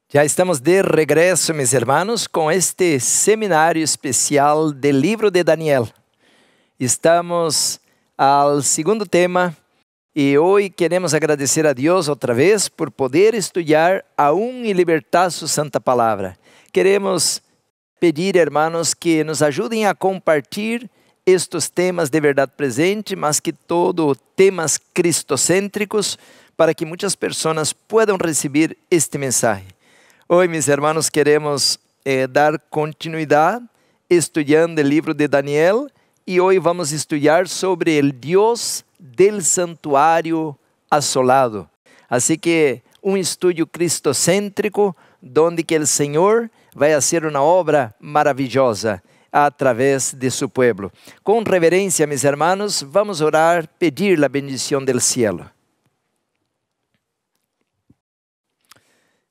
Já estamos de regresso, meus irmãos, com este seminário especial do livro de Daniel. Estamos ao segundo tema e hoje queremos agradecer a Deus outra vez por poder estudar aún e libertar sua santa palavra. Queremos pedir, irmãos, que nos ajudem a compartilhar estes temas de verdade presente, mas que todos temas cristocêntricos, para que muitas pessoas possam receber este mensagem. Hoje, meus irmãos, queremos dar continuidade estudando o livro de Daniel e hoje vamos estudar sobre o Deus del santuário assolado. Assim que estudo cristocêntrico, onde que o Senhor vai fazer uma obra maravilhosa através de seu povo. Com reverência, meus irmãos, vamos orar, pedir a bendição do cielo.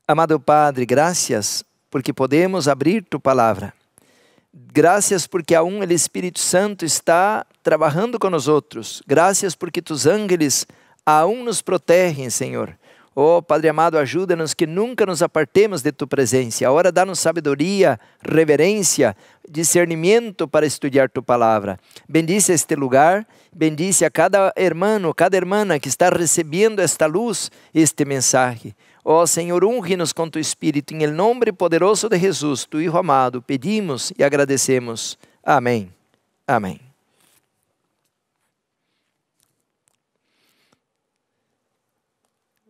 Amado Padre, graças porque podemos abrir tu palavra. Graças porque aún o Espírito Santo está trabalhando com nós outros. Graças porque tus ángeles aún nos protegem, Senhor. Oh, Padre amado, ajuda-nos que nunca nos apartemos de tu presença. Agora dá-nos sabedoria, reverência, discernimento para estudar tu palavra. Bendice este lugar, bendice a cada irmão, cada irmã que está recebendo esta luz, este mensagem. Ó Senhor, unge-nos com tu Espírito, em nome poderoso de Jesus, tu Hijo amado, pedimos e agradecemos. Amém. Amém.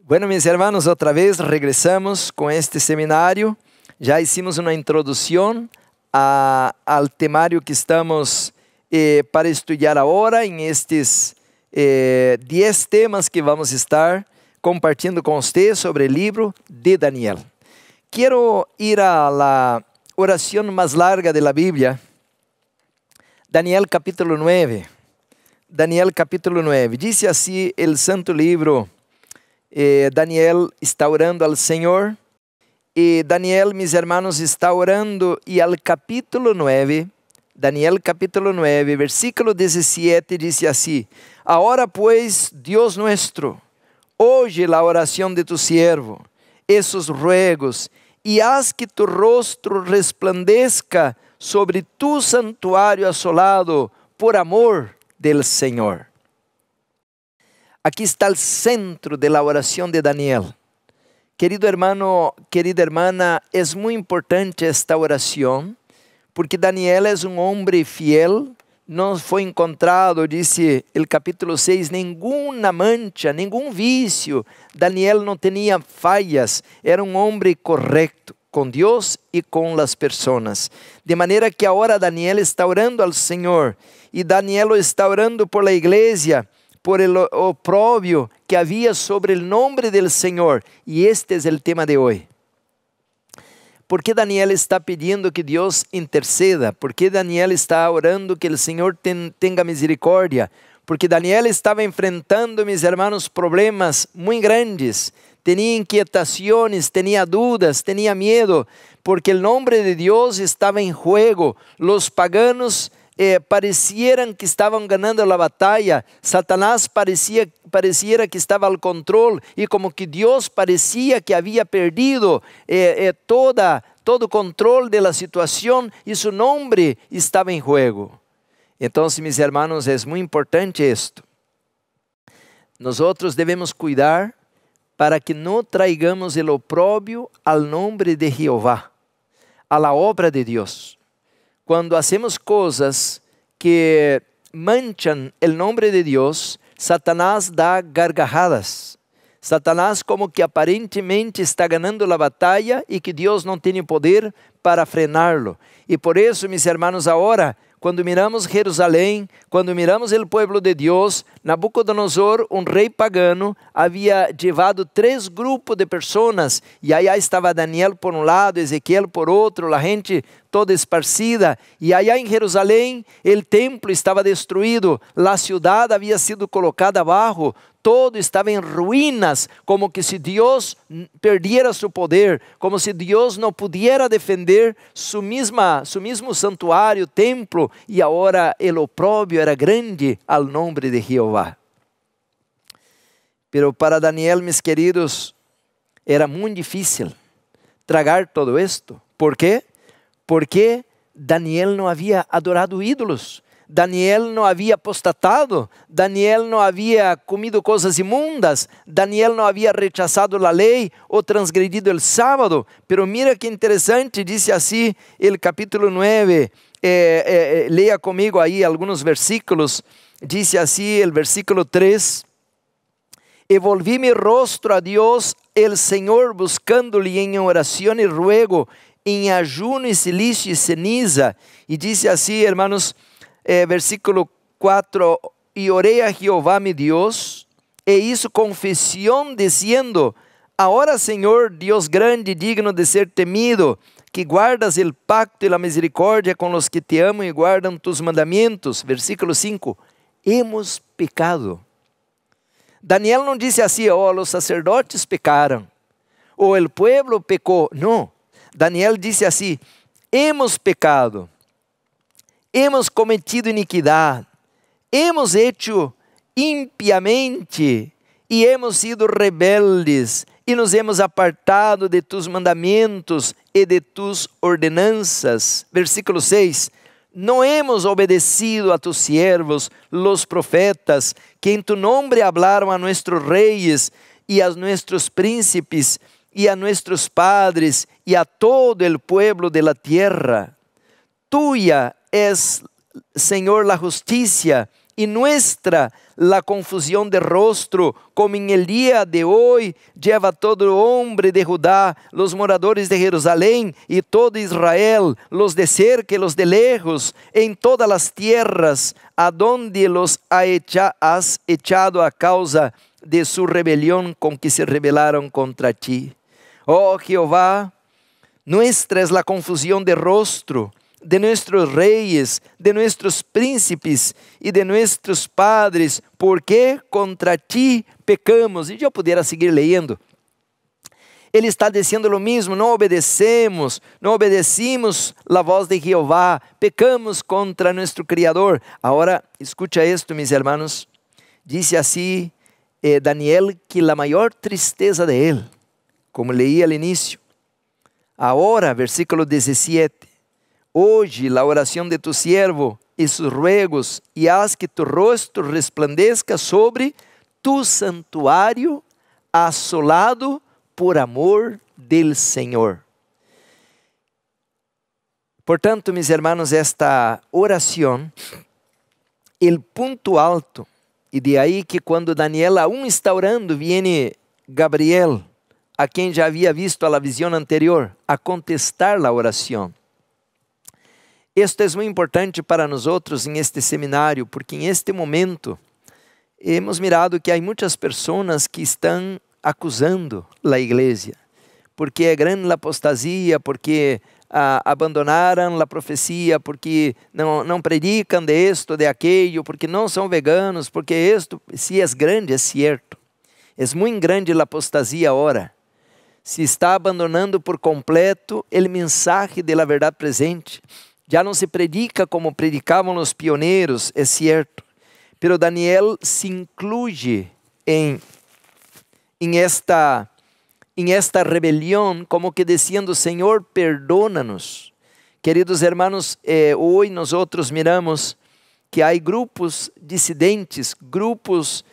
Bueno, meus irmãos, outra vez regressamos com este seminário. Já hicimos uma introdução ao temário que estamos para estudar agora, em estes 10 temas que vamos estar compartilhando com você sobre o livro de Daniel. Quero ir a la oração mais larga da Bíblia, Daniel capítulo 9. Daniel capítulo 9. Diz assim o santo livro. Daniel está orando ao Senhor. E Daniel, meus irmãos, está orando. E ao capítulo 9, Daniel capítulo 9, versículo 17, diz assim: Ahora pues, Dios nuestro, oye la oración de tu siervo, esos ruegos, y haz que tu rostro resplandezca sobre tu santuario asolado, por amor del Señor. Aqui está o centro de la oração de Daniel. Querido hermano, querida hermana, é muito importante esta oração, porque Daniel é homem fiel. Não foi encontrado, disse o capítulo 6, nenhuma mancha, nenhum vício. Daniel não tinha falhas, era homem correto com Deus e com as pessoas. De maneira que agora Daniel está orando ao Senhor, e Daniel está orando por la igreja, por el oprobio que havia sobre o nome do Senhor. E este é o tema de hoje. ¿Por que Daniel está pedindo que Deus interceda? ¿Por que Daniel está orando que o Senhor tenha misericórdia? Porque Daniel estava enfrentando, meus irmãos, problemas muito grandes. Tinha inquietações, tinha dúvidas, tinha medo, porque o nome de Deus estava em jogo. Os paganos parecieran que estavam ganando a batalha. Satanás pareciera que estava ao controle, e como que Deus parecia que havia perdido todo o controle da situação, e seu nome estava em jogo. Então, meus irmãos, é muito importante isto. Nós devemos cuidar para que não traigamos o opróbio ao nome de Jeová, a la obra de Deus. Quando hacemos coisas que manchan o nome de Deus, Satanás dá gargajadas. Satanás como que aparentemente está ganhando a batalha e que Deus não tem poder para frená-lo. E por isso, meus irmãos, agora, quando miramos Jerusalém, quando miramos o povo de Deus, Nabucodonosor, rei pagano, havia levado 3 grupos de pessoas, e aí estava Daniel por lado, Ezequiel por outro, a gente toda esparcida, e allá em Jerusalém, o templo estava destruído, a cidade havia sido colocada abaixo, todo estava em ruínas, como que se Deus perdiera seu poder, como se Deus não pudiera defender su mismo santuário, templo, e agora o opróbio era grande ao nome de Jeová. Pero para Daniel, meus queridos, era muito difícil. tragar todo esto. ¿Por qué? Porque Daniel no había adorado ídolos. Daniel no había apostatado, Daniel no había comido cosas inmundas, Daniel no había rechazado la ley o transgredido el sábado. Pero mira que interesante, dice así el capítulo 9, lea conmigo ahí algunos versículos, dice así el versículo 3, y volví mi rostro a Dios el Señor buscándole en oración y ruego, en ayuno y silicio y ceniza. Y dice así, hermanos, versículo 4, y oré a Jehová mi Dios, e hizo confesión diciendo, ahora Señor, Dios grande y digno de ser temido, que guardas el pacto y la misericordia con los que te aman y guardan tus mandamientos. Versículo 5, hemos pecado. Daniel não disse assim, los sacerdotes pecaram, ou el pueblo pecou. Não, Daniel disse assim, hemos pecado. Hemos cometido iniquidad, hemos hecho impiamente y hemos sido rebeldes y nos hemos apartado de tus mandamientos y de tus ordenanzas. Versículo 6, no hemos obedecido a tus siervos, los profetas, que en tu nombre hablaron a nuestros reyes y a nuestros príncipes y a nuestros padres y a todo el pueblo de la tierra. Tuya es, Señor, la justicia y nuestra la confusión de rostro, como en el día de hoy lleva todo hombre de Judá, los moradores de Jerusalén y todo Israel, los de cerca y los de lejos, en todas las tierras, a donde los has echado a causa de su rebelión con que se rebelaron contra ti. Oh Jehová, nuestra es la confusión de rostro, de nuestros reyes, de nuestros príncipes y de nuestros padres, porque contra ti pecamos. E eu pudiera seguir leyendo. Ele está dizendo o mesmo, não obedecemos a voz de Jehová, pecamos contra nosso Criador. Agora, escucha esto, mis hermanos. Dice assim Daniel que a maior tristeza de ele, como leí al inicio. Agora, versículo 17. Hoje, la oración de tu siervo y sus ruegos, y haz que tu rostro resplandezca sobre tu santuario asolado por amor del Señor. Portanto, mis hermanos, esta oración, el punto alto, y de ahí que cuando Daniel aún está orando, viene Gabriel, a quien ya había visto a la visión anterior, a contestar la oración. Isto é muito importante para nós outros em este seminário, porque em este momento hemos mirado que há muitas pessoas que estão acusando a igreja, porque é grande a apostasia, porque abandonaram a profecia, porque não predicam de esto, de aquello, porque não são veganos, porque esto, se é grande, é certo. É muito grande a apostasia agora. Se está abandonando por completo o mensagem da verdade presente. Já não se predica como predicavam os pioneiros, é certo. Pero Daniel se inclui em esta rebelião, como que dizendo, Senhor, perdónanos. Queridos hermanos, hoje nós outros miramos que há grupos dissidentes, grupos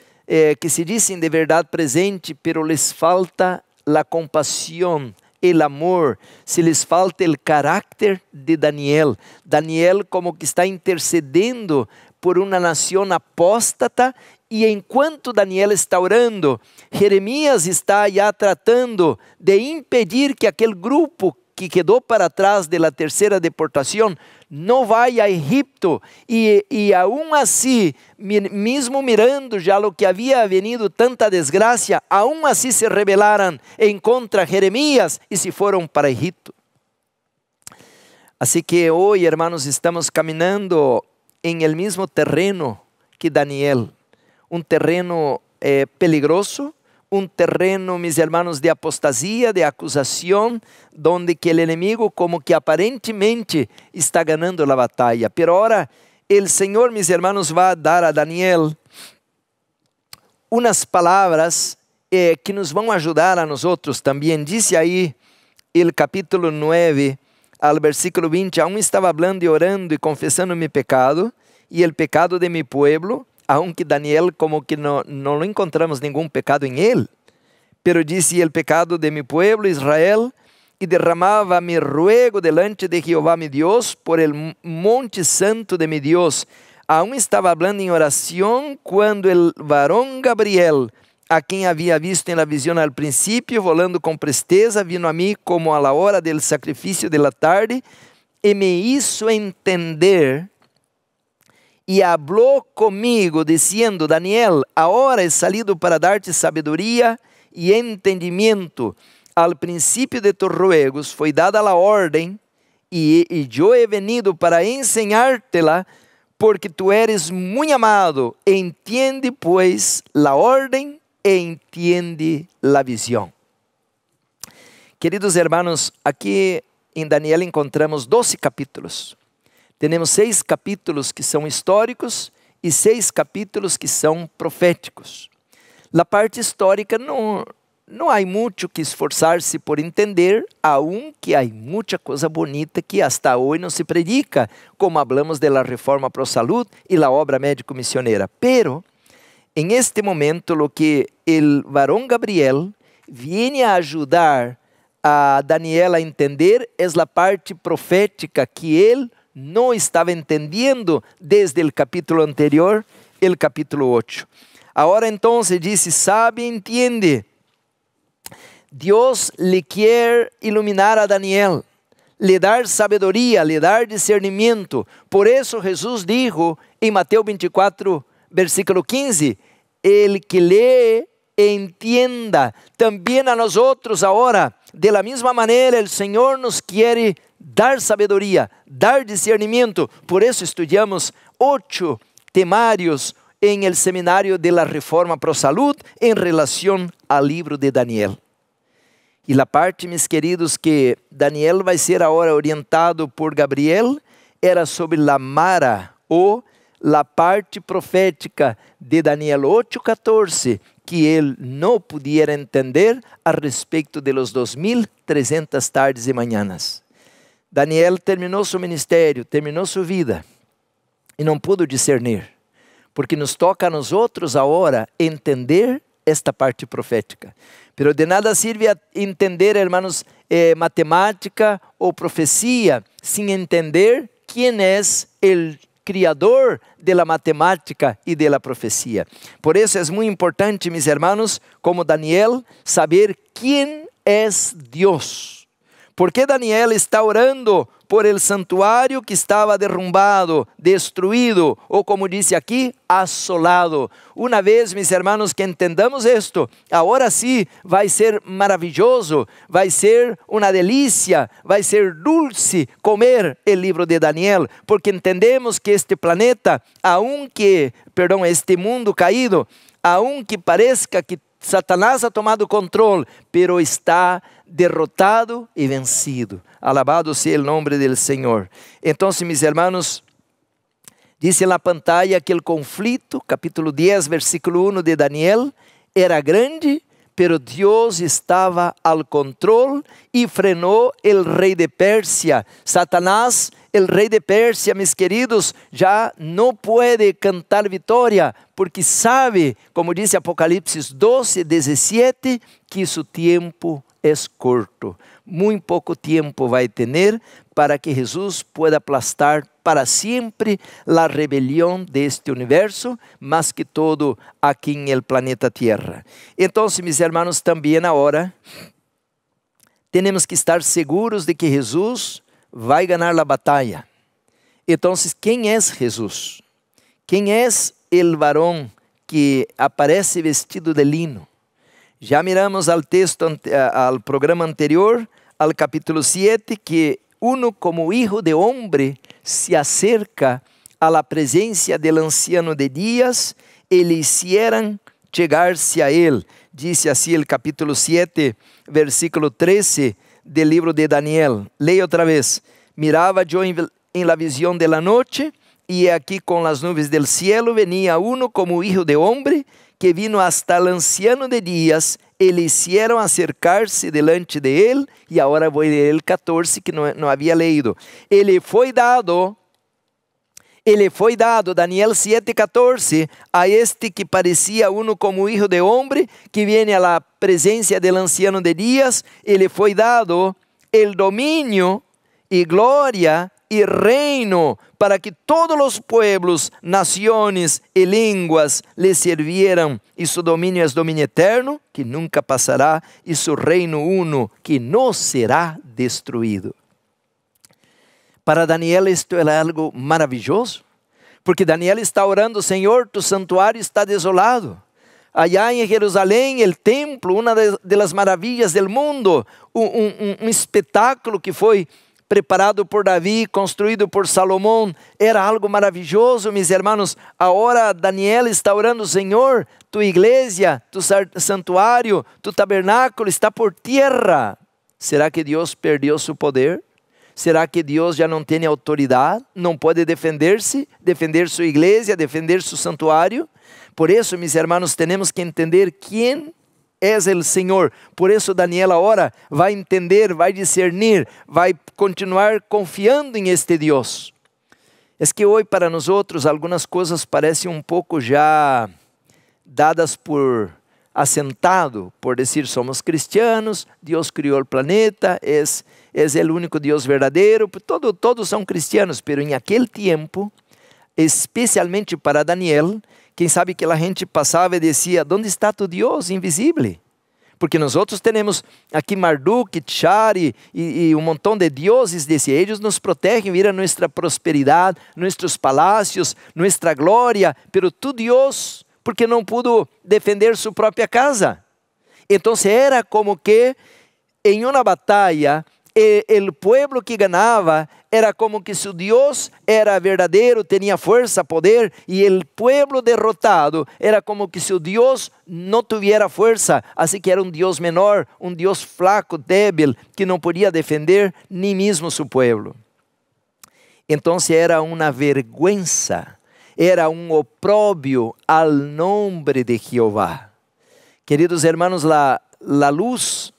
que se dizem de verdade presente, pero les falta la compaixão, el amor, se les falta el carácter de Daniel. Daniel como que está intercedendo por uma nação apóstata, e enquanto Daniel está orando, Jeremias está já tratando de impedir que aquele grupo que quedou para trás de la terceira deportação não vá a Egipto, e aún assim, mesmo mirando já o que havia venido tanta desgraça, aún assim se rebelaram em contra Jeremias e se foram para Egipto. Assim que hoje, hermanos, estamos caminhando em el mesmo terreno que Daniel, terreno peligroso, terreno, mis hermanos, de apostasia, de acusação, donde que el enemigo como que aparentemente está ganando la batalla. Pero ahora el Señor, mis hermanos, va a dar a Daniel unas palabras que nos vão ajudar a nosotros também. Dice aí el capítulo 9 al versículo 20, aún estaba hablando y orando y confesando mi pecado y el pecado de mi pueblo, aunque Daniel como que no lo encontramos ningún pecado en él, pero dice el pecado de mi pueblo Israel, y derramaba mi ruego delante de Jehová mi Dios por el monte santo de mi Dios. Aún estaba hablando en oración cuando el varón Gabriel, a quien había visto en la visión al principio, volando con presteza, vino a mí como a la hora del sacrificio de la tarde, y me hizo entender, y habló conmigo, diciendo: Daniel, ahora he salido para darte sabiduría y entendimiento. Al principio de tus ruegos foi dada la orden, y yo he venido para enseñártela, porque tú eres muy amado. Entiende pues la orden e entiende la visión. Queridos hermanos, aquí en Daniel encontramos 12 capítulos. Tenemos 6 capítulos que são históricos e 6 capítulos que são proféticos. La parte histórica não há muito que esforçar-se por entender, aunque há muita coisa bonita que hasta hoje não se predica, como hablamos de la Reforma Pro Salud e la obra médico-missionera. Pero, en este momento, lo que el varón Gabriel viene a ajudar a Daniel a entender es la parte profética que él não estava entendendo desde el capítulo anterior, el capítulo 8. Agora, então, dice, sabe, entiende. Deus le quer iluminar a Daniel, le dar sabedoria, le dar discernimento. Por isso Jesus dijo em Mateus 24, versículo 15, el que lee entienda. Também a nós outros agora, de la mesma maneira, o Senhor nos quer dar sabedoria, dar discernimento. Por isso estudamos 8 temários em el seminário de la Reforma Pro Salud em relação ao livro de Daniel. E a parte, meus queridos, que Daniel vai ser agora orientado por Gabriel, era sobre a Mara, ou a parte profética de Daniel 8:14, que ele não podia entender a respeito de los 2300 tardes e manhãs. Daniel terminou seu ministério, terminou sua vida, e não pudo discernir, porque nos toca a nós outros agora entender esta parte profética. Pero de nada sirve entender, hermanos, matemática ou profecia, sem entender quem é o criador de la matemática e de la profecia. Por isso é muito importante, mis hermanos, como Daniel, saber quem é Deus. Porque Daniel está orando por el santuário que estava derrumbado, destruído, ou como dice aqui, assolado. Uma vez, mis hermanos, que entendamos esto, agora sim vai ser maravilhoso, vai ser uma delícia, vai ser dulce comer o livro de Daniel, porque entendemos que este planeta, este mundo caído, aunque parezca que Satanás ha tomado controle, pero está derrotado e vencido. Alabado sea el nombre del Señor. Entonces, mis hermanos, dice en la pantalla que el conflicto, capítulo 10, versículo 1 de Daniel, era grande, pero Dios estaba al control y frenó el rey de Persia. Satanás, el rey de Persia, mis queridos, ya no puede cantar victoria, porque sabe, como dice Apocalipsis 12, 17, que su tiempo es corto. Muy poco tiempo vai ter para que Jesus pueda aplastar para sempre a rebelião deste universo, más que todo aqui em el planeta Tierra. Então, mis hermanos, também agora temos que estar seguros de que Jesus vai ganhar a batalha. Então, quem é Jesus? Quem é o varão que aparece vestido de lino? Já miramos al texto, al programa anterior, al capítulo 7, que uno como hijo de hombre se acerca a la presencia del anciano de días y le hicieran llegarse a él. Dice así el capítulo 7, versículo 13 del libro de Daniel. Leia otra vez. Miraba yo en la visión de la noche, y aquí con las nubes del cielo venía uno como hijo de hombre, que vino hasta el anciano de días e le hicieron acercarse delante de él. Y ahora voy a leer el 14 que no había leído. Y le fue dado, Daniel 7:14, a este que parecía uno como hijo de hombre, que viene a la presencia del anciano de días, y le fue dado el dominio y gloria y reino, para que todos los pueblos, naciones y lenguas le sirvieran. Y su dominio es dominio eterno, que nunca pasará, y su reino uno, que no será destruido. Para Daniel esto era algo maravilloso, porque Daniel está orando: Señor, tu santuario está desolado. Allá en Jerusalén, el templo, una de las maravillas del mundo, un espetáculo que fue preparado por Davi, construído por Salomón, era algo maravilloso, mis hermanos. Ahora Daniel está orando: Señor, tu iglesia, tu santuario, tu tabernáculo está por tierra. ¿Será que Dios perdió su poder? ¿Será que Dios ya no tiene autoridad? ¿No puede defenderse, defender su iglesia, defender su santuario? Por eso, mis hermanos, tenemos que entender quién es el Señor. Por eso Daniel ahora va a entender, va a discernir, va a continuar confiando en este Dios. Es que hoy para nosotros algunas cosas parecen un poco ya dadas por assentado, por decir: somos cristianos, Dios criou el planeta, es el único Dios verdadeiro, todos são cristianos. Pero en aquel tiempo, especialmente para Daniel, quem sabe que a gente passava e dizia: ¿dónde está tu Deus invisível? Porque nós temos aqui Marduk, Tchar e montão de deuses desse. Eles nos protegem, viram nossa prosperidade, nossos palácios, nossa glória. Pero tu Deus, porque não pudo defender sua própria casa. Então era como que em uma batalha, o pueblo que ganhava era como que su Dios era verdadeiro, tinha força, poder, e o pueblo derrotado era como que su Dios não tuviera força, assim que era um Dios menor, um Dios flaco, débil, que não podia defender nem mesmo su pueblo. Então era uma vergüenza, era um oprobio al nombre de Jehová. Queridos hermanos, la luz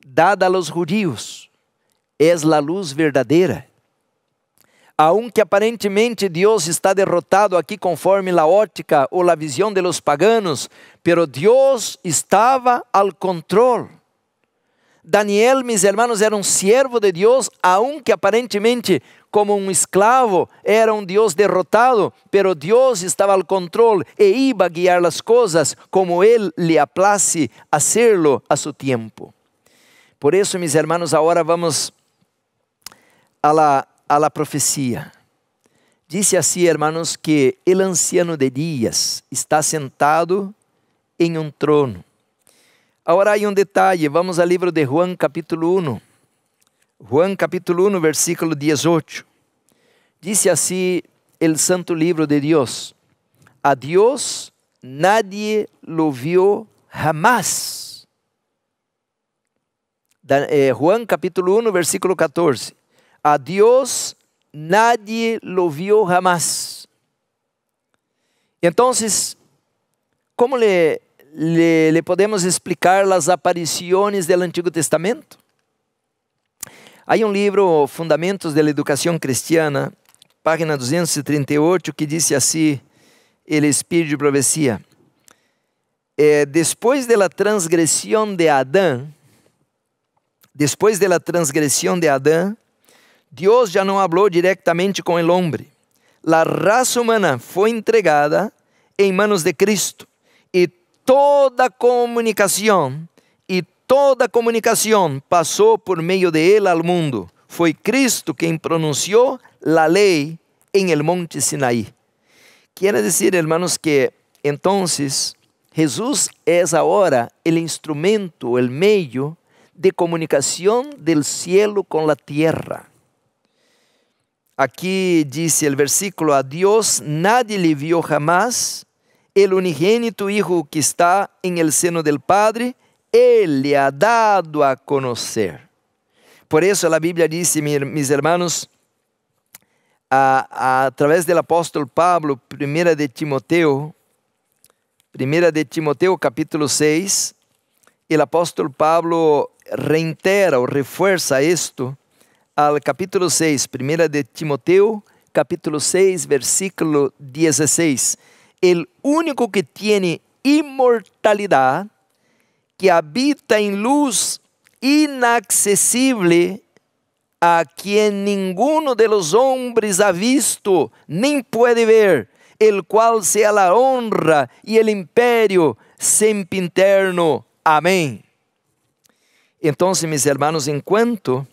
dada a los judíos es la luz verdadeira. Aunque aparentemente Deus está derrotado aqui conforme la ótica ou la visão de los paganos, pero Deus estava al control. Daniel, mis hermanos, era um siervo de Deus, aunque aparentemente como um esclavo, era um Deus derrotado, pero Deus estava al control e iba a guiar las coisas como Él le aplace hacerlo a su tiempo. Por isso, mis hermanos, agora vamos a la profecía. Dice así, hermanos, que el anciano de días está sentado en un trono. Ahora hay un detalle, vamos al libro de Juan capítulo 1. Juan capítulo 1, versículo 18. Dice así el santo libro de Dios: a Dios nadie lo vio jamás. Juan capítulo 1, versículo 14. A Dios nadie lo vio jamás. Entonces, ¿cómo le podemos explicar las apariciones del Antiguo Testamento? Hay un libro, Fundamentos de la Educación Cristiana, página 238, que dice así, el Espíritu de Profecía: después de la transgresión de Adán, Deus já não falou diretamente com o homem. A raça humana foi entregada em manos de Cristo. E toda comunicação passou por meio de Ele ao mundo. Foi Cristo quem pronunciou a lei em el monte Sinaí. Quer dizer, hermanos, que entonces Jesus é agora o instrumento, o meio de comunicação del cielo com la tierra. Aqui diz o versículo: a Deus nadie le vio jamás, el unigénito Hijo que está en el seno del Padre, Él le ha dado a conocer. Por isso a Bíblia diz, mis hermanos, a través del apóstolo Pablo, 1 de Timoteo capítulo 6, el apóstol Pablo reitera o refuerza esto al capítulo 6, primera de Timoteo, capítulo 6, versículo 16. El único que tiene inmortalidad, que habita en luz inaccesible, a quien ninguno de los hombres ha visto, ni puede ver, el cual sea la honra y el imperio sempiterno. Amén. Entonces, mis hermanos, en cuanto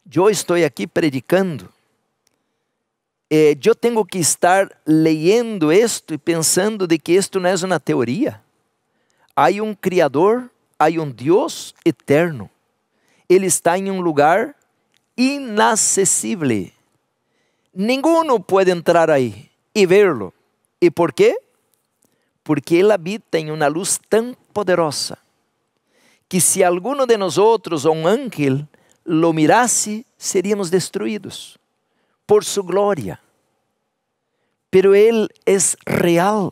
yo estoy aquí predicando, yo tengo que estar leyendo esto y pensando de que esto no es una teoría. Hay un Criador, hay un Dios eterno. Ele está em um lugar inacessível. Ninguno pode entrar aí e verlo. E por quê? Porque Ele habita em uma luz tão poderosa, que se alguno de nós outros ou um ángel lo mirasse, seríamos destruídos por su glória. Pero Ele é real.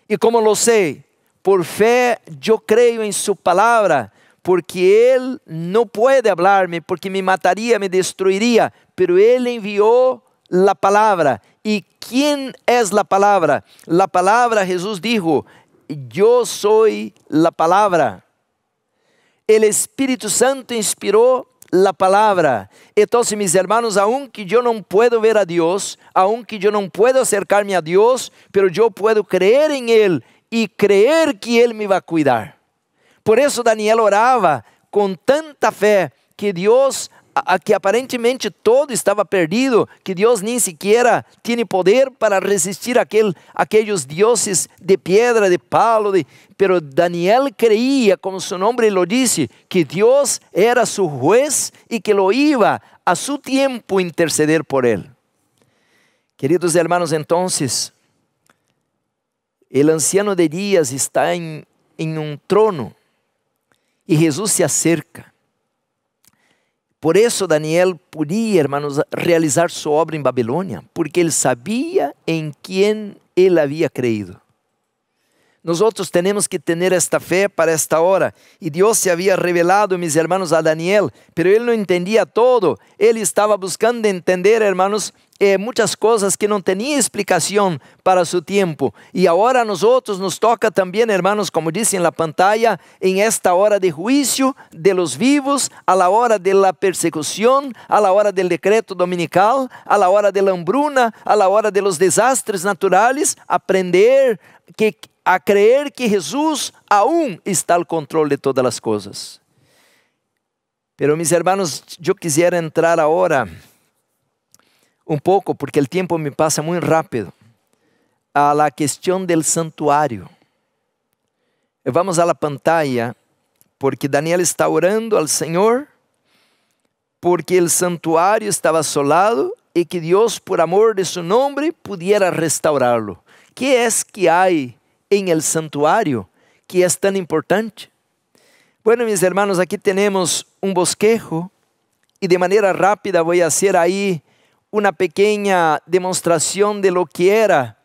E como lo sei? Por fé, eu creio em su palavra, porque Ele não pode hablar-me, porque me mataria, me destruiria, pero Ele enviou a palavra. E quem é a palavra? A palavra, Jesus dijo, eu sou a palavra. O Espírito Santo inspirou a palavra. Então, mis hermanos, aunque eu não puedo ver a Deus, aunque eu não puedo acercar-me a Deus, pero eu puedo creer em Ele e creer que Ele me vai cuidar. Por isso Daniel orava com tanta fé que Deus, que aparentemente todo estava perdido, que Deus nem sequer tem poder para resistir aqueles deuses de pedra, de palo, pero Daniel creía, como su nombre lo dice, que Deus era su juez e que lo iba a su tiempo interceder por él. Queridos hermanos, entonces, el anciano de días está en un trono e Jesus se acerca. Por isso Daniel podia, hermanos, realizar sua obra em Babilônia, porque ele sabia em quem ele havia creído. Nós temos que ter esta fé para esta hora. E Deus se havia revelado, mis hermanos, a Daniel, pero ele não entendia todo. Ele estava buscando entender, hermanos, muitas coisas que não tinham explicação para seu tempo. E agora a nós nos toca também, hermanos, como disse na pantalla, em esta hora de juízo de los vivos, a la hora de la persecução, a la hora del decreto dominical, a la hora de la hambruna, a la hora de los desastres naturales, aprender a creer que Jesus aún está ao controle de todas as coisas. Pero, mis hermanos, eu quisiera entrar agora pouco, porque o tempo me passa muito rápido, a la questão del santuário. Vamos a la pantalla, porque Daniel está orando al Senhor, porque o santuário estava assolado e que Deus, por amor de su nombre, pudiera restaurarlo. Que é que há em el santuário que é tão importante? Bueno, mis hermanos, aqui temos bosquejo e de maneira rápida vou fazer aí uma pequena demonstração de lo que era,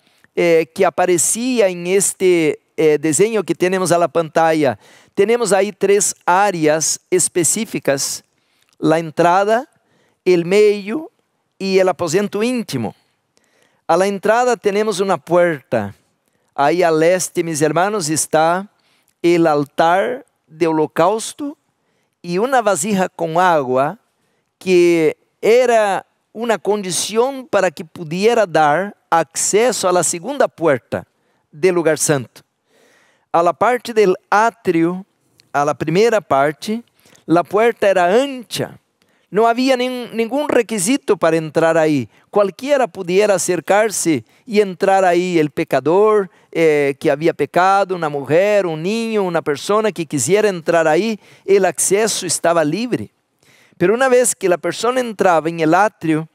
que aparecia em este desenho que temos na pantalla. Temos aí 3 áreas específicas: a entrada, o meio e o aposento íntimo. A la entrada temos uma porta. Aí a leste, mis hermanos, está o altar de holocausto e uma vasija com água, que era uma condição para que pudiera dar acesso à segunda porta do lugar santo. A la parte del átrio, a la primeira parte, a porta era ancha. Não havia nenhum requisito para entrar aí. Qualquer pudiera acercar-se e entrar aí. O pecador que havia pecado, uma mulher, niño, uma pessoa que quisiera entrar aí, o acesso estava livre. Pero uma vez que a pessoa entrava em el átrio,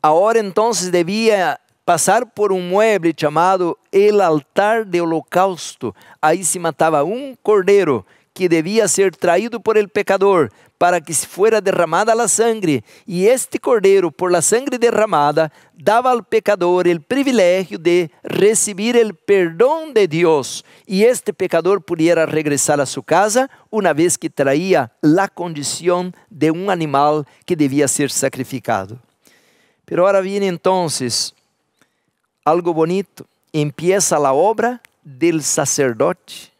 agora então devia passar por mueble chamado el altar de holocausto. Aí se matava cordeiro, que debía ser traído por el pecador para que fuera derramada la sangre. Y este cordero, por la sangre derramada, daba al pecador el privilegio de recibir el perdón de Dios. Y este pecador pudiera regresar a su casa una vez que traía la condición de un animal que debía ser sacrificado. Pero ahora viene entonces algo bonito. Empieza la obra del sacerdote.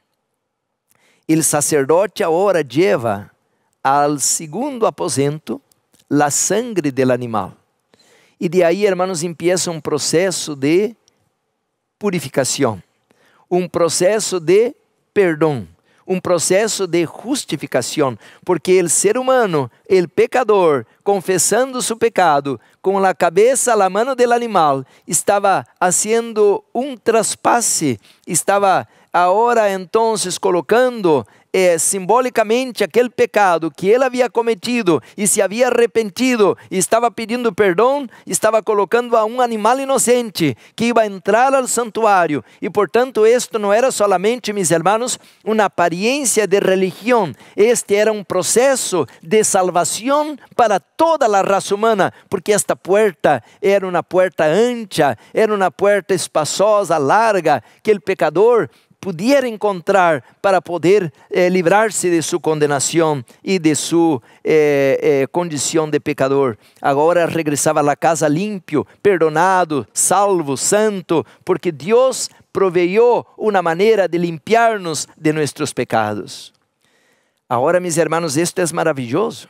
El sacerdote ahora lleva al segundo aposento la sangre del animal. Y de ahí, hermanos, empieza un proceso de purificación, un proceso de perdón, un proceso de justificación, porque el ser humano, el pecador, confesando su pecado, con la cabeza a la mano del animal, estaba haciendo un traspase, estaba ahora entonces colocando simbolicamente aquele pecado que ele havia cometido e se havia arrependido e estava pedindo perdão, estava colocando a um animal inocente que ia entrar ao santuário. E portanto esto não era solamente, mis hermanos, uma aparência de religião. Este era um processo de salvação para toda a raça humana, porque esta puerta era uma puerta ancha, era uma puerta espaçosa, larga, que o pecador pudiera encontrar para poder livrar-se de sua condenação e de sua condição de pecador. Agora regressava à casa limpio, perdonado, salvo, santo, porque Deus proveiu uma maneira de limpiar-nos de nossos pecados. Agora, mis hermanos, isto é maravilhoso,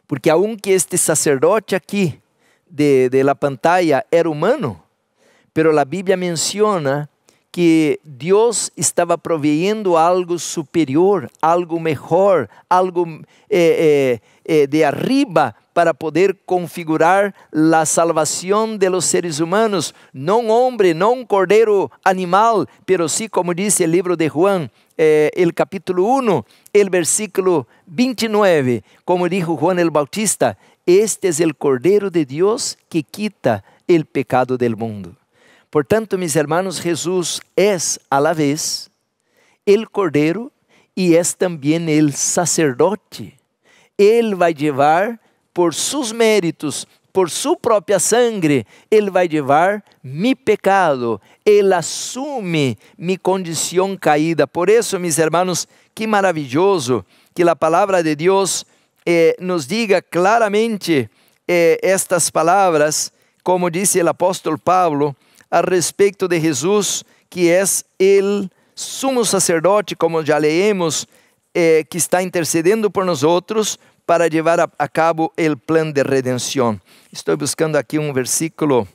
porque aunque este sacerdote aqui de la pantalla era humano, pero a Bíblia menciona que Deus estava proveyendo algo superior, algo mejor, algo de arriba para poder configurar a salvação de los seres humanos, não homem, não cordero animal, pero sí, como diz o livro de Juan, el capítulo 1, el versículo 29, como dijo Juan el Bautista, este es el Cordero de Dios que quita el pecado del mundo. Portanto, mis hermanos, Jesús es a la vez el Cordero y es también el sacerdote. Él va a llevar por sus méritos, por su propia sangre, Él va a llevar mi pecado. Él asume mi condición caída. Por eso, mis hermanos, qué maravilloso que la palabra de Dios nos diga claramente estas palabras, como dice el apóstol Pablo, a respeito de Jesus, que é o sumo sacerdote, como já leemos, que está intercedendo por nós outros para levar a cabo o plano de redenção. Estou buscando aqui um versículo,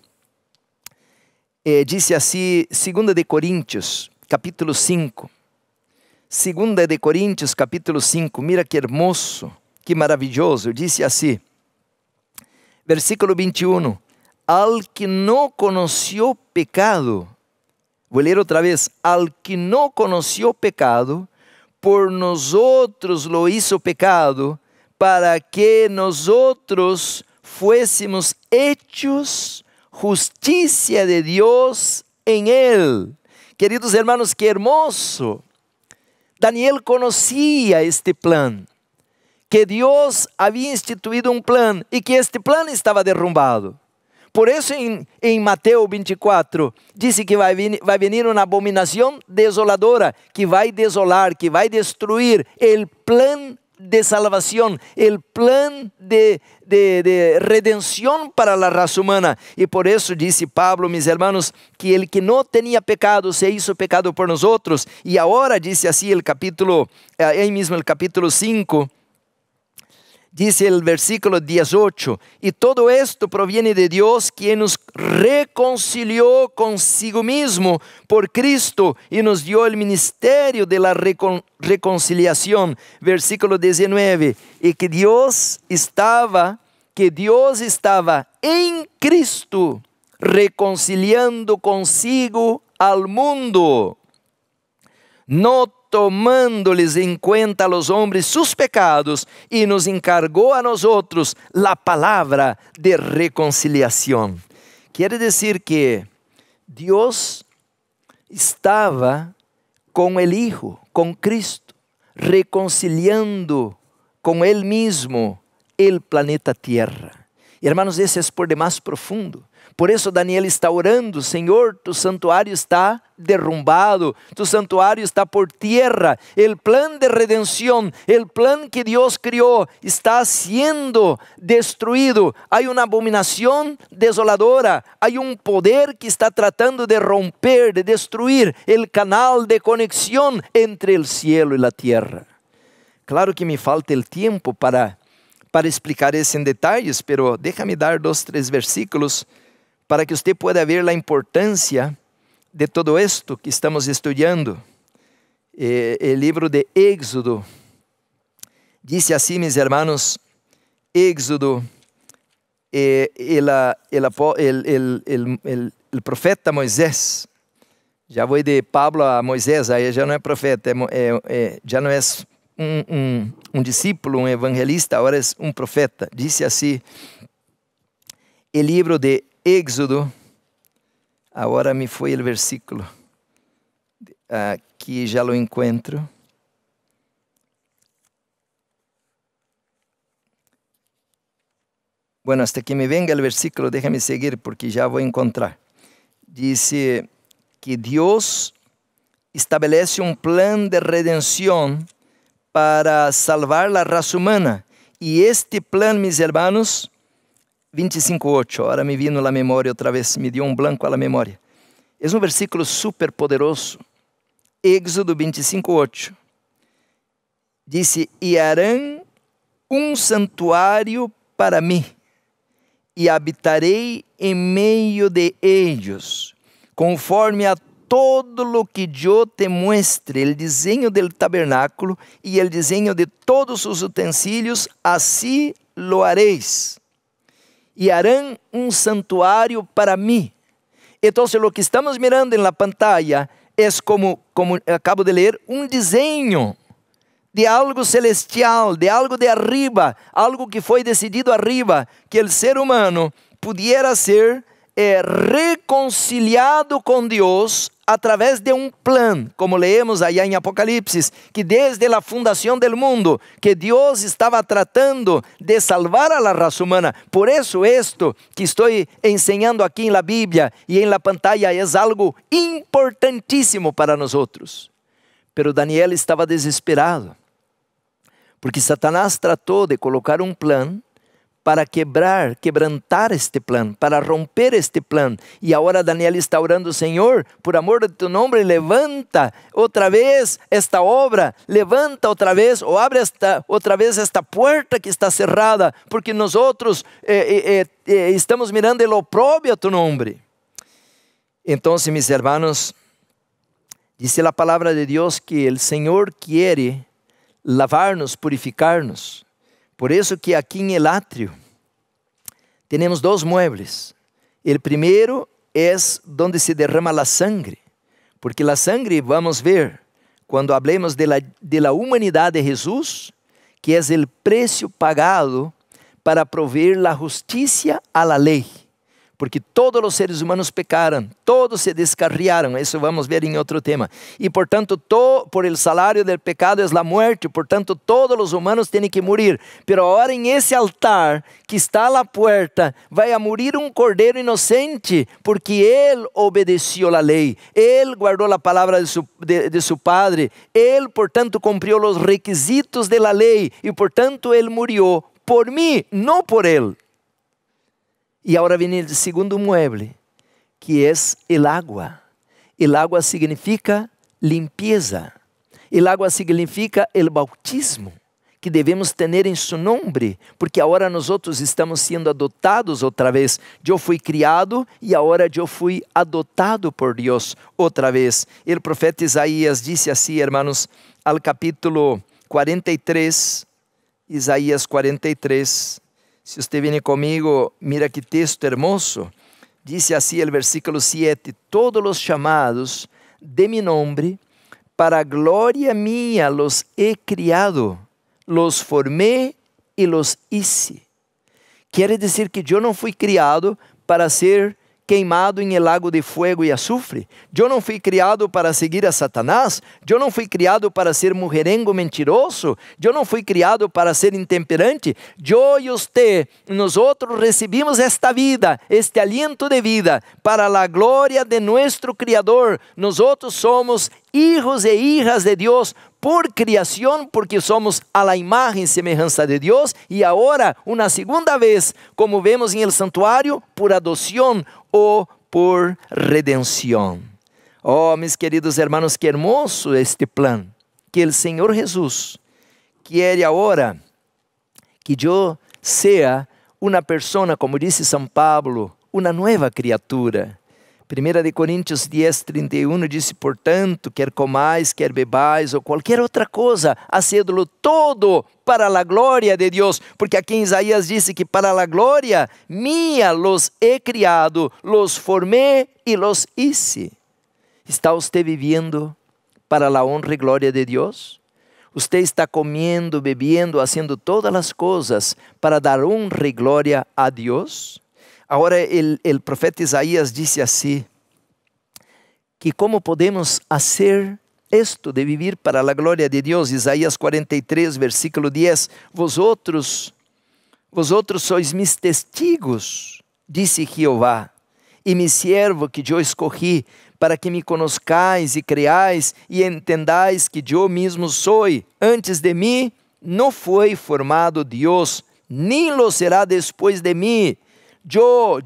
diz assim, 2 de Coríntios, capítulo 5. 2 de Coríntios, capítulo 5, mira que hermoso, que maravilhoso, diz assim, versículo 21, al que no conoció pecado, voy a leer otra vez, al que no conoció pecado, por nosotros lo hizo pecado, para que nosotros fuésemos hechos justicia de Dios en él. Queridos hermanos, qué hermoso. Daniel conocía este plan, que Dios había instituido un plan y que este plan estaba derrumbado. Por eso em Mateus 24, diz que vai venir uma abominação desoladora, que vai desolar, que vai destruir o plano de salvação, o plano de redenção para a raça humana. E por isso disse Pablo, mis hermanos, que ele que não tinha pecado, se hizo pecado por nós outros. E agora disse assim o capítulo, aí mesmo o capítulo 5, dice el versículo 18, y todo esto proviene de Dios, quien nos reconcilió consigo mismo por Cristo y nos dio el ministerio de la reconciliación. Versículo 19, y que Dios estaba en Cristo reconciliando consigo al mundo, no tomándoles en cuenta a los hombres sus pecados, y nos encargó a nosotros la palabra de reconciliación. Quiere decir que Dios estaba con el Hijo, con Cristo, reconciliando com Él mismo el planeta Tierra. Hermanos, esse é por demais profundo. Por isso Daniel está orando: Senhor, tu santuário está derrumbado, tu santuário está por tierra. El plan de redención, el plan que Dios crió, está siendo destruído. Hay una abominación desoladora, hay un poder que está tratando de romper, de destruir el canal de conexión entre el cielo y la tierra. Claro que me falta el tiempo para explicar isso em detalhes, pero déjame dar 2, 3 versículos para que você pueda ver a importância de todo esto que estamos estudando. O livro de Éxodo diz assim, mis hermanos, Éxodo, el profeta Moisés, já vou de Pablo a Moisés, aí já não é profeta, já não é um discípulo, um evangelista, agora é um profeta. Disse assim, o livro de Éxodo, agora me foi o versículo, aqui já lo encontro. Bueno, hasta que me venga o versículo, déjame seguir porque já vou encontrar. Dice que Deus estabelece um plano de redenção para salvar a raça humana. E este plano, mis hermanos, 25:8, agora me vino a memória outra vez, me deu um blanco a memória. É um versículo super poderoso. Éxodo 25:8. Disse: E harão um santuário para mim, e habitarei em meio de ellos, conforme a todo lo que yo te muestre, el diseño del tabernáculo y el diseño de todos sus utensilios, así lo haréis. Y harán un santuario para mí. Entonces lo que estamos mirando en la pantalla es como acabo de leer, un diseño de algo celestial, de algo de arriba, algo que foi decidido arriba, que el ser humano pudiera ser reconciliado com Deus através de um plano, como leemos allá em Apocalipse, que desde a fundação do mundo, que Deus estava tratando de salvar a la raça humana. Por isso, esto que estou ensinando aqui na Bíblia e na pantalla é algo importantíssimo para nós. Pero Daniel estava desesperado, porque Satanás tratou de colocar um plano para quebrantar este plan, para romper este plan. E agora Daniel está orando: Senhor, por amor de tu nome, levanta outra vez esta obra, levanta outra vez, ou abre outra vez esta porta que está cerrada, porque nós estamos mirando el oprobio a tu nome. Então, mis hermanos, dice a palavra de Deus que o Senhor quiere lavar-nos, purificar-nos. Por isso que aqui em el átrio temos 2 muebles. O primeiro é onde se derrama a sangre, porque a sangre, vamos ver, quando hablemos de la humanidade de Jesus, que é o preço pagado para prover a justiça a la lei. Porque todos os seres humanos pecaram, todos se descarriaram, isso vamos ver em outro tema. E portanto, por el salário del pecado é a muerte, portanto todos os humanos têm que morir. Pero agora em esse altar que está à porta, vai a morir um cordeiro inocente, porque ele obedeceu a lei, ele guardou a palavra de su padre, ele portanto cumpriu os requisitos de la lei, e portanto ele murió por mim, não por ele. E agora vem o segundo mueble, que é el agua. El agua significa limpieza. El agua significa el bautismo, que devemos ter em su nome, porque agora nós estamos sendo adotados outra vez. Eu fui criado e agora eu fui adotado por Deus outra vez. O profeta Isaías disse assim, hermanos, al capítulo 43, Isaías 43, se você vem comigo, mira que texto hermoso. Dice assim o versículo 7: Todos os chamados de mi nombre, para glória minha los he criado, los formé e los hice. Quer dizer que eu não fui criado para ser queimado em el lago de fuego e azufre. Eu não fui criado para seguir a Satanás. Eu não fui criado para ser mulherengo mentiroso. Eu não fui criado para ser intemperante. Eu e você, nós recebimos esta vida, este aliento de vida, para a glória de nosso Criador. Nós somos hijos e hijas de Deus por criação, porque somos a la imagen y semejanza de Deus, e agora, uma segunda vez, como vemos em el santuário, por adoção ou por redenção. Oh, mis queridos hermanos, que hermoso este plan, que o Senhor Jesus quer agora que eu seja uma pessoa, como disse São Pablo, uma nova criatura. 1 Coríntios 10, 31 diz, portanto, quer comais, quer bebais, ou qualquer outra coisa, hacedlo todo para a glória de Deus, porque aqui em Isaías disse que para a glória minha los he criado, los formé e los hice. ¿Está usted viviendo para a honra e glória de Deus? Usted está comiendo, bebiendo, haciendo todas as coisas para dar honra e glória a Deus? Agora, o profeta Isaías disse assim, que como podemos fazer isto de vivir para a glória de Deus? Isaías 43, versículo 10, vosotros sois mis testigos, disse Jeová, e mi siervo que eu escolhi, para que me conozcais e creais, e entendais que eu mesmo sou. Antes de mim não foi formado Deus, nem lo será depois de mim. Yo,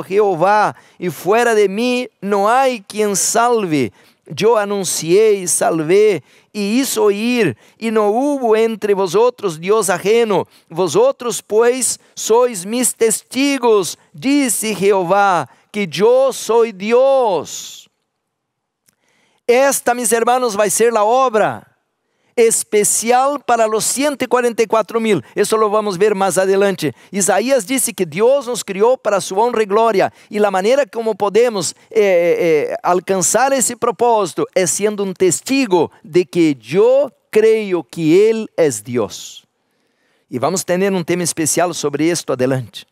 Jehová, e fuera de mim não há quem salve. Eu anunciei, salvé, e hice oír, e não hubo entre vosotros Deus ajeno. Vosotros, pois, sois mis testigos, disse Jehová, que eu sou Deus. Esta, mis hermanos, vai ser a obra especial para os 144,000. Isso lo vamos ver mais adelante. Isaías disse que Deus nos criou para sua honra e glória, e a maneira como podemos alcançar esse propósito é sendo um testigo de que eu creio que Ele é Deus. E vamos ter um tema especial sobre isto adelante.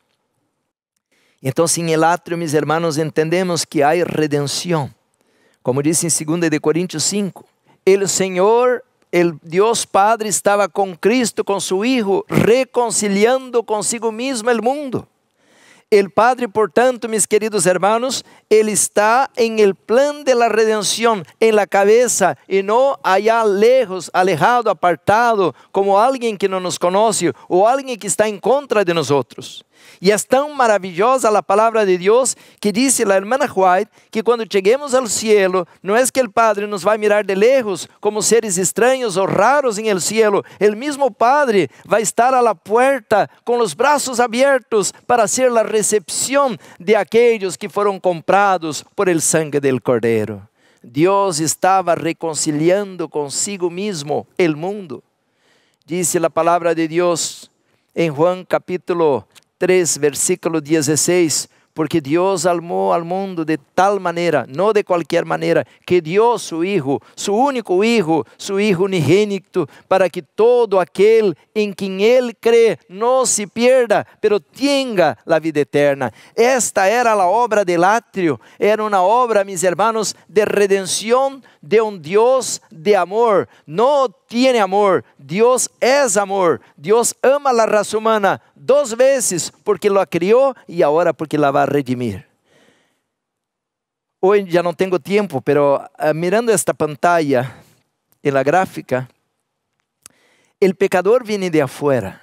Então, em el átrio, mis hermanos, entendemos que há redenção. Como diz em 2 Coríntios 5, el Senhor, el Dios Padre estaba con Cristo, con su Hijo, reconciliando consigo mismo el mundo. El Padre, portanto, mis queridos hermanos, Él está en el plan de la redención, en la cabeza, y no allá lejos, alejado, apartado, como alguien que no nos conoce, o alguien que está en contra de nosotros. E é tão maravilhosa a palavra de Deus que disse a irmã White que quando cheguemos ao cielo, não é que o Padre nos vai mirar de lejos como seres estranhos ou raros em el cielo. O mesmo Padre vai estar a la puerta com os braços abertos para ser a recepção de aqueles que foram comprados por el sangue del Cordeiro. Deus estava reconciliando consigo mesmo el mundo. Disse a palavra de Deus em Juan capítulo 3, versículo 16, porque Deus amou al mundo de tal maneira, não de qualquer maneira, que dio su Hijo, su único Hijo, su Hijo unigênito, para que todo aquele em quem Ele crê não se pierda, pero tenha a vida eterna. Esta era a obra del átrio, era uma obra, mis hermanos, de redenção de um Deus de amor. Não tem amor, Deus é amor. Deus ama a raça humana 2 vezes, porque la criou e agora porque la va a redimir. Hoy ya no tengo tiempo, pero mirando esta pantalla en la gráfica, el pecador viene de afuera,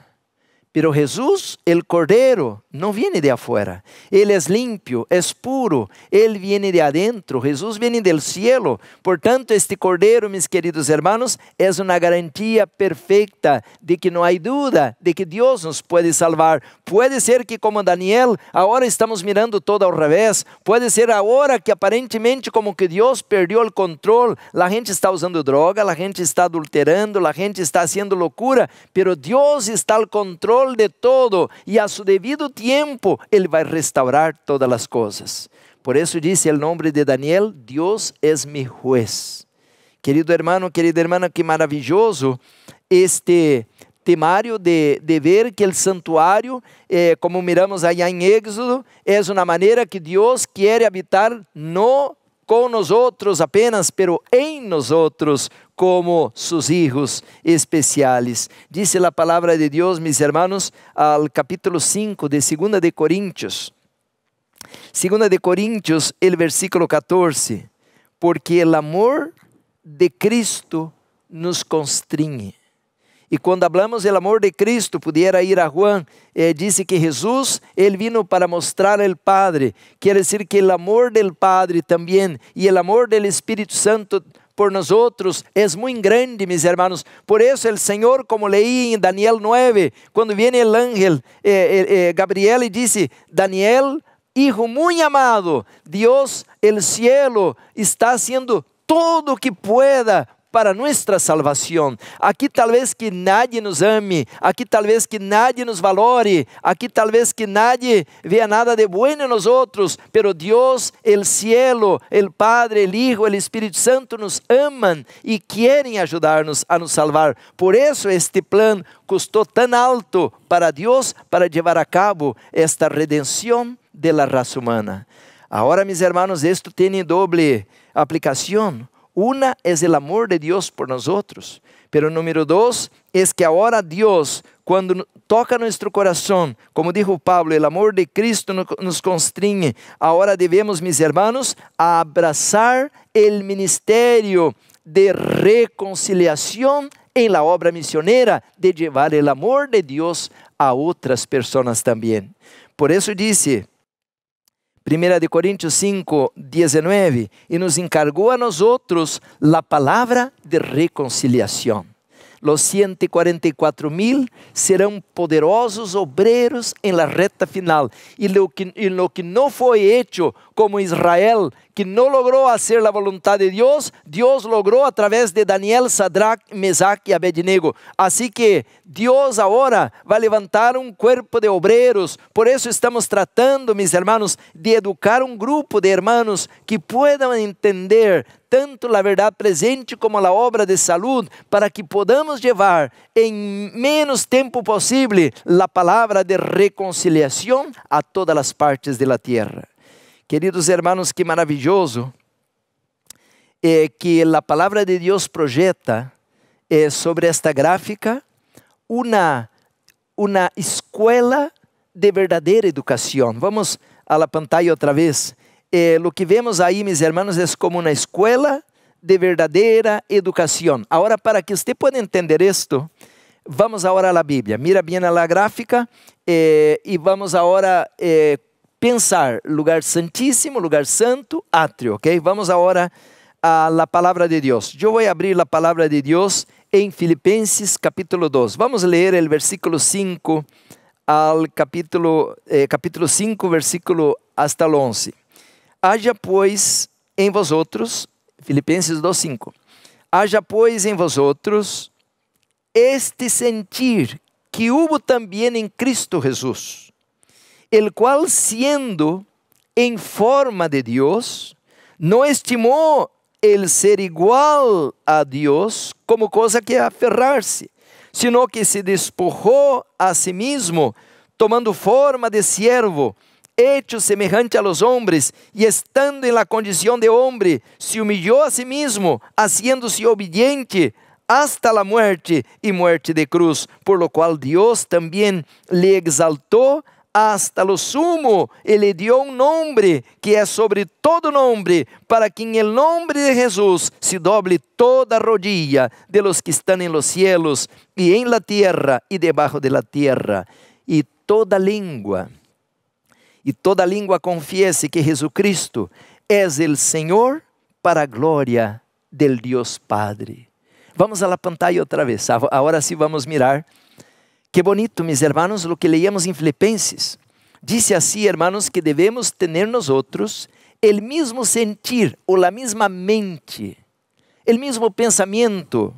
pero Jesús, el Cordero, no viene de afuera. Él es limpio, es puro, Él viene de adentro, Jesús viene del cielo. Por tanto, este Cordero, mis queridos hermanos, es una garantía perfecta de que no hay duda de que Dios nos puede salvar. Puede ser que como Daniel, ahora estamos mirando todo al revés. Puede ser ahora que aparentemente como que Dios perdió el control. La gente está usando droga, la gente está adulterando, la gente está haciendo locura, pero Dios está al control de todo e a su devido tiempo Ele vai restaurar todas as coisas. Por isso disse o nome de Daniel, Deus es mi juez. Querido hermano, querida hermana, que maravilhoso este temario de ver que el santuario, como miramos allá en Éxodo, es una manera que Dios quiere habitar no con nosotros apenas, pero en nosotros como sus hijos especiales. Dice la palabra de Dios, mis hermanos, al capítulo 5 de 2 de Corintios. 2 de Corintios, el versículo 14. Porque el amor de Cristo nos constringe. E quando hablamos do amor de Cristo, pudiera ir a Juan, disse que Jesus, ele vino para mostrar al Padre. Quer dizer que o amor del Padre também, e o amor del Espírito Santo por nosotros é muito grande, mis hermanos. Por isso, o Senhor, como leí em Daniel 9, quando viene o ángel Gabriel e disse: Daniel, hijo muito amado, Deus, el cielo, está haciendo todo o que pueda para nuestra salvação. Aqui talvez que nadie nos ame, aqui talvez que nadie nos valore, aqui talvez que nadie vea nada de bueno en nosotros, pero Dios, el cielo, el Padre, el Hijo, el Espírito Santo nos aman e querem ajudar-nos a nos salvar. Por isso este plan custou tão alto para Deus, para llevar a cabo esta redenção de la raza humana. Agora, mis hermanos, esto tiene doble aplicação. Una es el amor de Dios por nosotros, pero número 2 es que ahora Dios, cuando toca nuestro corazón, como dijo Pablo, el amor de Cristo nos constringe. Ahora debemos, mis hermanos, abrazar el ministerio de reconciliación en la obra misionera, de llevar el amor de Dios a otras personas también. Por eso dice 1 de Coríntios 5, 19, e nos encargou a nós outros a palavra de reconciliação. Los 144,000 serão poderosos obreiros em la reta final. E lo que não foi hecho como Israel, que não logrou fazer a vontade de Deus, Deus logrou a través de Daniel, Sadrach, Mesaque e Abednego. Assim que Deus agora vai levantar um corpo de obreiros. Por isso estamos tratando, mis hermanos, de educar um grupo de hermanos que puedan entender tanto a verdade presente como a obra de saúde, para que podamos levar em menos tempo possível a palavra de reconciliação a todas as partes da terra. Queridos hermanos, que maravilhoso que a palavra de Deus projeta sobre esta gráfica uma escola de verdadeira educação. Vamos a la pantalla outra vez. Lo que vemos aí, mis hermanos, é como uma escola de verdadeira educação. Agora, para que você possa entender isto, vamos agora à Bíblia. Mira bem a gráfica e vamos agora pensar lugar santíssimo, lugar santo, átrio, ok? Vamos agora a la palavra de Deus. Eu vou abrir a palavra de Deus em Filipenses capítulo 2. Vamos ler o versículo 5 ao capítulo 5, versículo hasta o 11. Haja, pois, em vosotros, Filipenses 2:5, haja, pois, em vosotros este sentir que hubo também em Cristo Jesús, el cual, siendo em forma de Dios, não estimou el ser igual a Dios como cosa que aferrar-se, sino que se despojou a si mismo, tomando forma de siervo, hecho semejante a los hombres, y estando en la condición de hombre, se humilló a sí mismo, haciéndose obediente hasta la muerte y muerte de cruz, por lo cual Dios también le exaltó hasta lo sumo y le dio un nombre que es sobre todo nombre, para que en el nombre de Jesús se doble toda rodilla de los que están en los cielos y en la tierra y debajo de la tierra, y toda lengua confiese que Jesucristo es el Señor, para a glória del Dios Padre. Vamos a la pantalla otra vez. Ahora sí vamos a mirar. Qué bonito, mis hermanos, lo que leíamos en Filipenses. Dice así, hermanos, que debemos tener nosotros el mismo sentir o la misma mente, el mismo pensamiento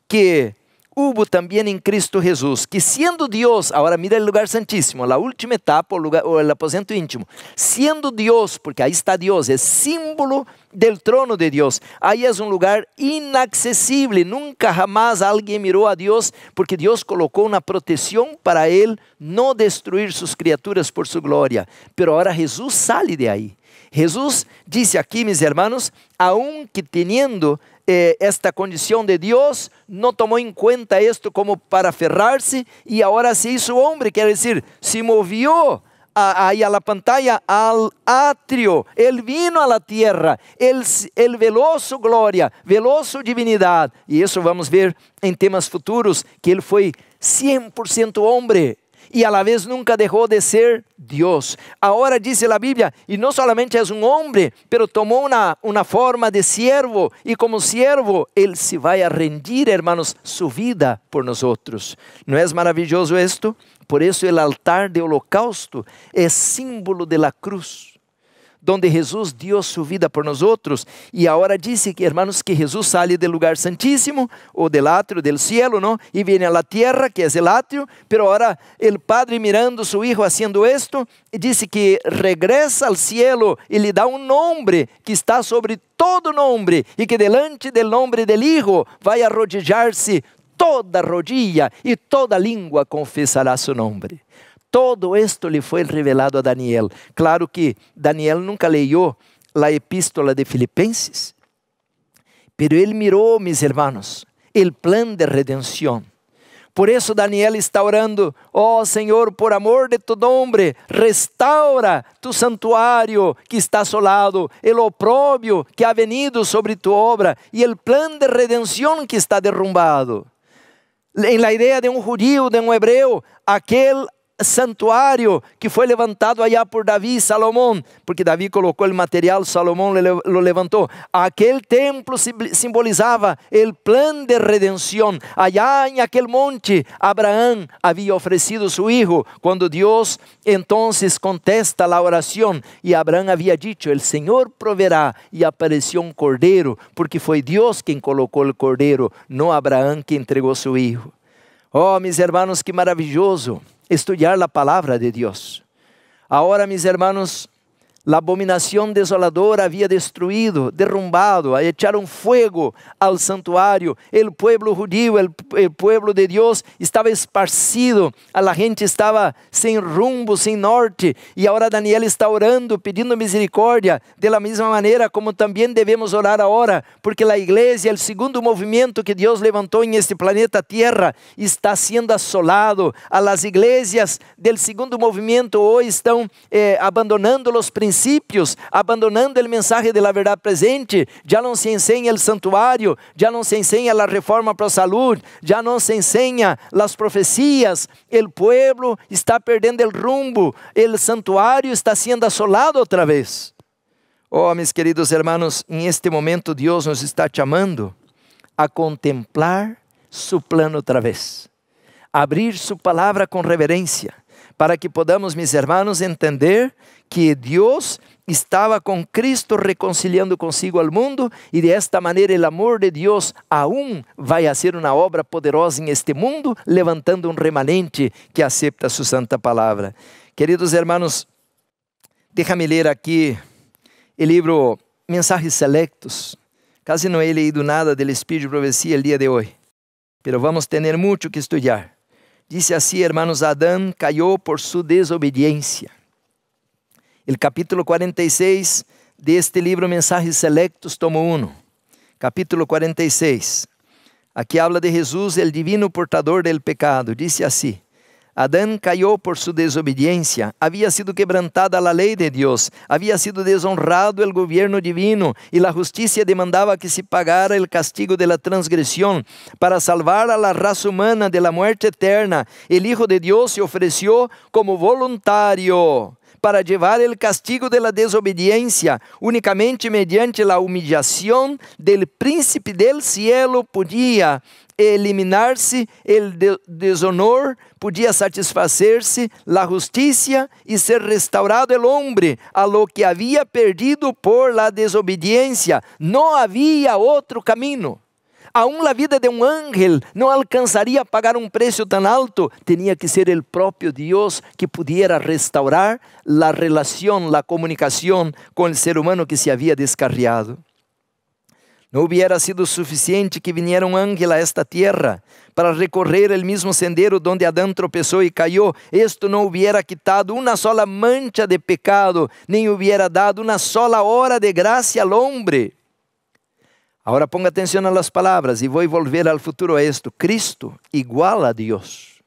que hubo también en Cristo Jesús, que siendo Dios, ahora mira el lugar santísimo, la última etapa o el aposento íntimo, siendo Dios, porque ahí está Dios, es símbolo del trono de Dios, ahí es un lugar inaccesible, nunca jamás alguien miró a Dios, porque Dios colocó una protección para él, no destruir sus criaturas por su gloria, pero ahora Jesús sale de ahí. Jesús dice aquí, mis hermanos, aunque teniendo esta condición de Dios, no tomó en cuenta esto como para aferrarse y ahora se hizo hombre, quiere decir, se movió ahí a la pantalla, al atrio, Él vino a la tierra, Él veló su gloria, veló su divinidad, y eso vamos a ver en temas futuros, que Él fue 100% hombre, y a la vez nunca dejó de ser Dios. Ahora dice la Biblia, y no solamente es un hombre, pero tomó una forma de siervo, y como siervo, Él se va a rendir, hermanos, su vida por nosotros. ¿No es maravilloso esto? Por eso el altar de holocausto es símbolo de la cruz, donde Jesús dio su vida por nosotros. Y ahora dice que, hermanos, que Jesús sale del lugar santísimo o del atrio del cielo, ¿no? Y viene a la tierra, que es el atrio, pero ahora el Padre mirando a su Hijo haciendo esto, dice que regresa al cielo y le da un nombre que está sobre todo nombre, y que delante del nombre del Hijo va a arrodillarse toda rodilla y toda lengua confesará su nombre. Todo esto le fue revelado a Daniel. Claro que Daniel nunca leyó la epístola de Filipenses, pero él miró, mis hermanos, el plan de redención. Por eso Daniel está orando, oh Señor, por amor de tu nombre, restaura tu santuario que está asolado, el oprobio que ha venido sobre tu obra y el plan de redención que está derrumbado. En la idea de un judío, de un hebreo, aquel santuario que foi levantado allá por Davi e Salomão, porque Davi colocou o material, Salomão lo levantou. Aquele templo simbolizava o plano de redenção. Allá em aquele monte, Abraão havia oferecido seu filho, quando Deus então contesta a oração, e Abraão havia dito, o Senhor proverá, e apareceu um cordeiro, porque foi Deus quem colocou o cordeiro, não Abraão que entregou seu filho. Oh, mis hermanos, que maravilhoso estudiar la palabra de Dios. Ahora, mis hermanos, la abominación desoladora había destruido, derrumbado, echaron fuego al santuario. El pueblo judío, el pueblo de Dios estaba esparcido. A la gente estaba sin rumbo, sin norte. Y ahora Daniel está orando, pidiendo misericordia, de la misma manera como también debemos orar ahora, porque la iglesia, el segundo movimiento que Dios levantó en este planeta Tierra, está siendo asolado. A las iglesias del segundo movimiento hoy están abandonando los principios, abandonando el mensaje de la verdad presente. Ya no se enseña el santuario, ya no se enseña la reforma para salud, ya no se enseña las profecías. El pueblo está perdiendo el rumbo, el santuario está siendo asolado otra vez. Oh, mis queridos hermanos, en este momento Dios nos está llamando a contemplar su plano otra vez, abrir su palabra con reverencia, para que podamos, mis hermanos, entender que Dios estaba con Cristo reconciliando consigo al mundo, y de esta manera el amor de Dios aún va a hacer una obra poderosa en este mundo, levantando un remanente que acepta su santa palabra. Queridos hermanos, déjame leer aquí el libro Mensajes Selectos. Casi no he leído nada del Espíritu de Profecía el día de hoy, pero vamos a tener mucho que estudiar. Dice así, hermanos, Adán cayó por su desobediencia. El capítulo 46 de este libro Mensajes Selectos, tomo 1. Capítulo 46. Aquí habla de Jesús, el divino portador del pecado. Dice así: Adán cayó por su desobediencia, había sido quebrantada la ley de Dios, había sido deshonrado el gobierno divino, y la justicia demandaba que se pagara el castigo de la transgresión. Para salvar a la raza humana de la muerte eterna, el Hijo de Dios se ofreció como voluntario para llevar el castigo de la desobediencia. Únicamente mediante la humillación del príncipe del cielo podía eliminarse el deshonor, podía satisfacerse la justicia y ser restaurado el hombre a lo que había perdido por la desobediencia. No había otro camino. Aún la vida de un ángel no alcanzaría a pagar un precio tan alto. Tenía que ser el propio Dios que pudiera restaurar la relación, la comunicación con el ser humano que se había descarriado. No hubiera sido suficiente que viniera un ángel a esta tierra para recorrer el mismo sendero donde Adán tropezó y cayó. Esto no hubiera quitado una sola mancha de pecado, ni hubiera dado una sola hora de gracia al hombre. Ahora ponga atención a las palabras y voy a volver al futuro a esto. Cristo igual a Dios.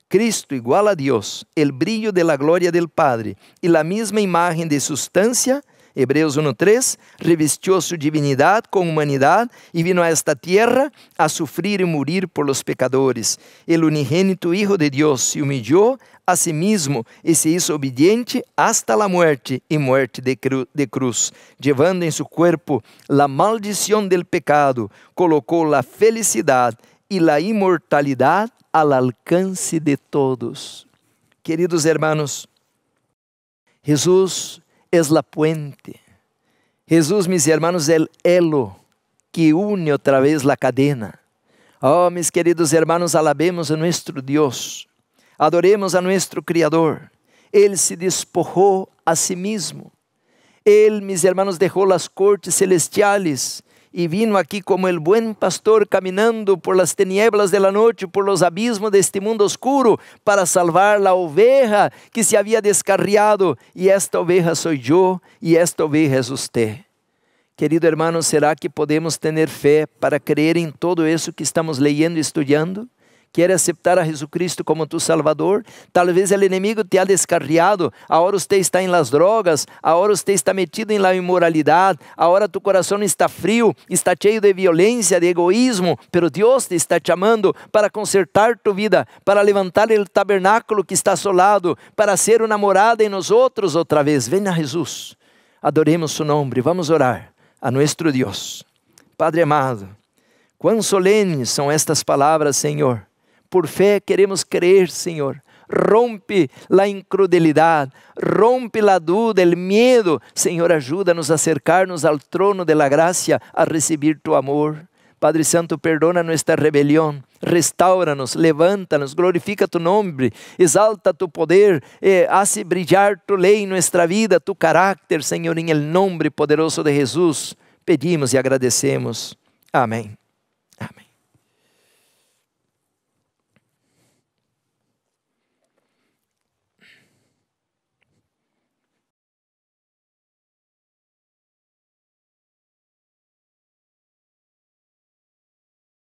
Cristo igual a Dios, el brillo de la gloria del Padre y la misma imagen de sustancia. Hebreos 1:3, revestió su divinidad con humanidad y vino a esta tierra a sufrir y morir por los pecadores. El unigénito Hijo de Dios se humilló a sí mismo y se hizo obediente hasta la muerte y muerte de cruz. Llevando en su cuerpo la maldición del pecado, colocó la felicidad y la inmortalidad al alcance de todos. Queridos hermanos, Jesús es la puente. Jesús, mis hermanos, es el elo que une otra vez la cadena. Oh, mis queridos hermanos, alabemos a nuestro Dios. Adoremos a nuestro Criador. Él se despojó a sí mismo. Él, mis hermanos, dejó las cortes celestiales y vino aquí como el buen pastor caminando por las tinieblas de la noche, por los abismos de este mundo oscuro, para salvar la oveja que se había descarriado. Y esta oveja soy yo y esta oveja es usted. Querido hermano, ¿será que podemos tener fe para creer en todo eso que estamos leyendo y estudiando? ¿Quiere aceptar a Jesucristo como tu Salvador? Tal vez el enemigo te ha descarriado. Ahora usted está en las drogas. Ahora usted está metido en la inmoralidad. Ahora tu corazón está frío. Está cheio de violencia, de egoísmo. Pero Dios te está llamando para consertar tu vida. Para levantar el tabernáculo que está asolado. Para hacer una morada en nosotros otra vez. Ven a Jesús. Adoremos su nombre. Vamos a orar a nuestro Dios. Padre amado, cuán solenes são estas palavras, Senhor. Por fé queremos creer, Senhor. Rompe la incredulidad, rompe la duda, el miedo. Senhor, ajuda-nos a acercar-nos al trono de la gracia, a recibir tu amor. Padre Santo, perdona nuestra rebelión, restaura-nos, levanta-nos, glorifica tu nombre, exalta tu poder, hace brillar tu ley en nuestra vida, tu carácter, Senhor, en el nombre poderoso de Jesús. Pedimos y agradecemos. Amén.